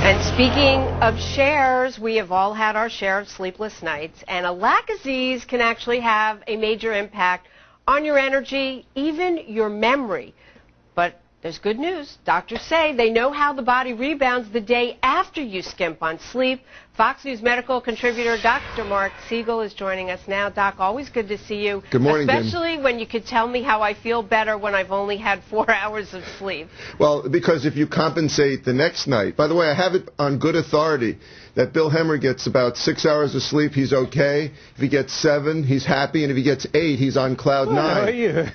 And speaking of shares, we have all had our share of sleepless nights, and a lack of Z's can actually have a major impact on your energy, even your memory. But there's good news. Doctors say they know how the body rebounds the day after you skimp on sleep. Fox News medical contributor Dr. Mark Siegel is joining us now. Doc, always good to see you. Good morning, especially when you could tell me how I feel better when I've only had 4 hours of sleep. Well, because if you compensate the next night, by the way, I have it on good authority that Bill Hemmer gets about 6 hours of sleep, he's okay. If he gets 7, he's happy, and if he gets 8, he's on cloud 9.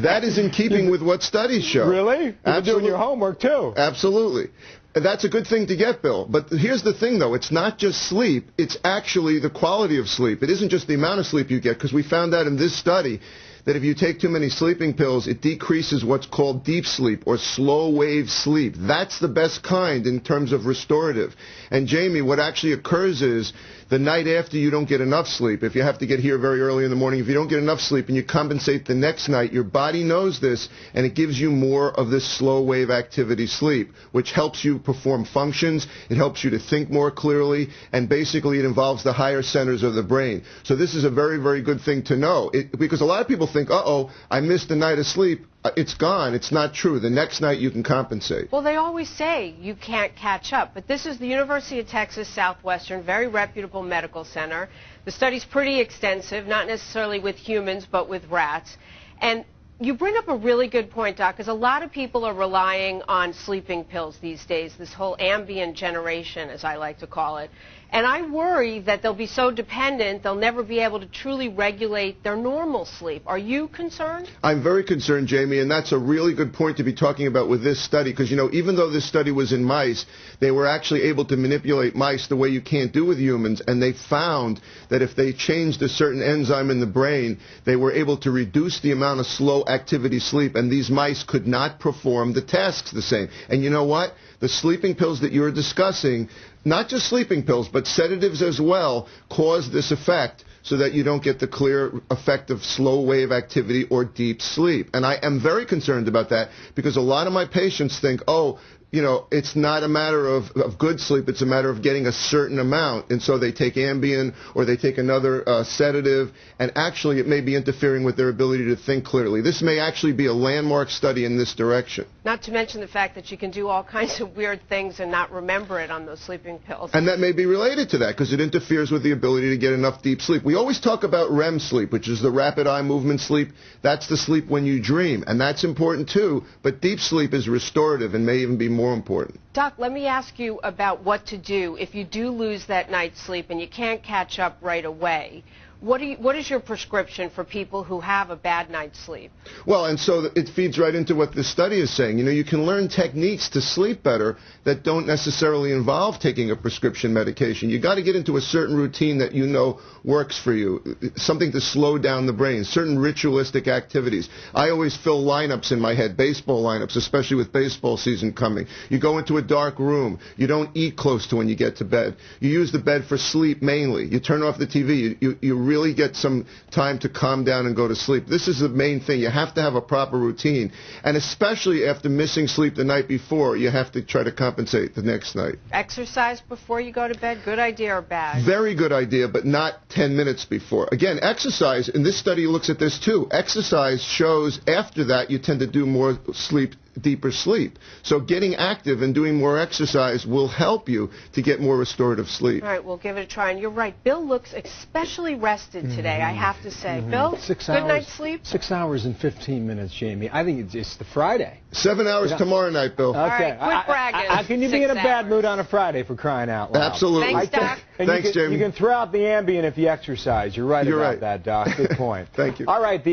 That is in keeping with what studies show. Really? You've been doing your homework, too. Absolutely. That's a good thing to get, Bill. But here's the thing, though. It's not just sleep. It's actually the quality of sleep. It isn't just the amount of sleep you get, because we found out in this study that if you take too many sleeping pills, it decreases what's called deep sleep or slow wave sleep. That's the best kind in terms of restorative. And Jamie, what actually occurs is the night after you don't get enough sleep, if you have to get here very early in the morning, if you don't get enough sleep and you compensate the next night, your body knows this and it gives you more of this slow wave activity sleep, which helps you perform functions, it helps you to think more clearly, and basically it involves the higher centers of the brain. So this is a very, very good thing to know, because a lot of people think, uh-oh, I missed a night of sleep. It's gone. It's not true. The next night you can compensate. Well, they always say you can't catch up, but this is the University of Texas Southwestern, very reputable medical center. The study's pretty extensive, not necessarily with humans, but with rats. And you bring up a really good point, Doc, because a lot of people are relying on sleeping pills these days, this whole Ambien generation, as I like to call it. And I worry that they'll be so dependent, they'll never be able to truly regulate their normal sleep. Are you concerned? I'm very concerned, Jamie, and that's a really good point to be talking about with this study, because, you know, even though this study was in mice, they were actually able to manipulate mice the way you can't do with humans, and they found that if they changed a certain enzyme in the brain, they were able to reduce the amount of slow activity sleep, and these mice could not perform the tasks the same. And you know what? The sleeping pills that you're discussing, not just sleeping pills, but sedatives as well, cause this effect so that you don't get the clear effect of slow wave activity or deep sleep. And I am very concerned about that because a lot of my patients think, oh, you know, it's not a matter of good sleep, it's a matter of getting a certain amount. And so they take Ambien or they take another sedative, and actually it may be interfering with their ability to think clearly. This may actually be a landmark study in this direction. Not to mention the fact that you can do all kinds of weird things and not remember it on those sleeping pills. And that may be related to that because it interferes with the ability to get enough deep sleep. We always talk about REM sleep, which is the rapid eye movement sleep. That's the sleep when you dream, and that's important too, but deep sleep is restorative and may even be more important. Doc, let me ask you about what to do if you do lose that night's sleep and you can't catch up right away. What is your prescription for people who have a bad night's sleep? Well, and so it feeds right into what this study is saying. You know, you can learn techniques to sleep better that don't necessarily involve taking a prescription medication. You got to get into a certain routine that you know works for you, something to slow down the brain, certain ritualistic activities. I always fill lineups in my head, baseball lineups, especially with baseball season coming. You go into a dark room. You don't eat close to when you get to bed. You use the bed for sleep mainly. You turn off the TV. You really get some time to calm down and go to sleep. This is the main thing. You have to have a proper routine. And especially after missing sleep the night before, you have to try to compensate the next night. Exercise before you go to bed, good idea or bad? Very good idea, but not 10 minutes before. Again, exercise, and this study looks at this too, exercise shows after that you tend to do more sleep, deeper sleep. So getting active and doing more exercise will help you to get more restorative sleep. All right, we'll give it a try. And you're right, Bill looks especially rested today, I have to say. Bill, 6 hours, good night's sleep? 6 hours and 15 minutes, Jamie. I think it's the Friday. 7 hours tomorrow night, Bill. Okay. All right, quit bragging. How can you be in a bad mood on a Friday for crying out loud? Absolutely. Thanks, Doc. Thanks, Jamie. You can throw out the Ambien if you exercise. You're right about that, Doc. Good point. Thank you. All right,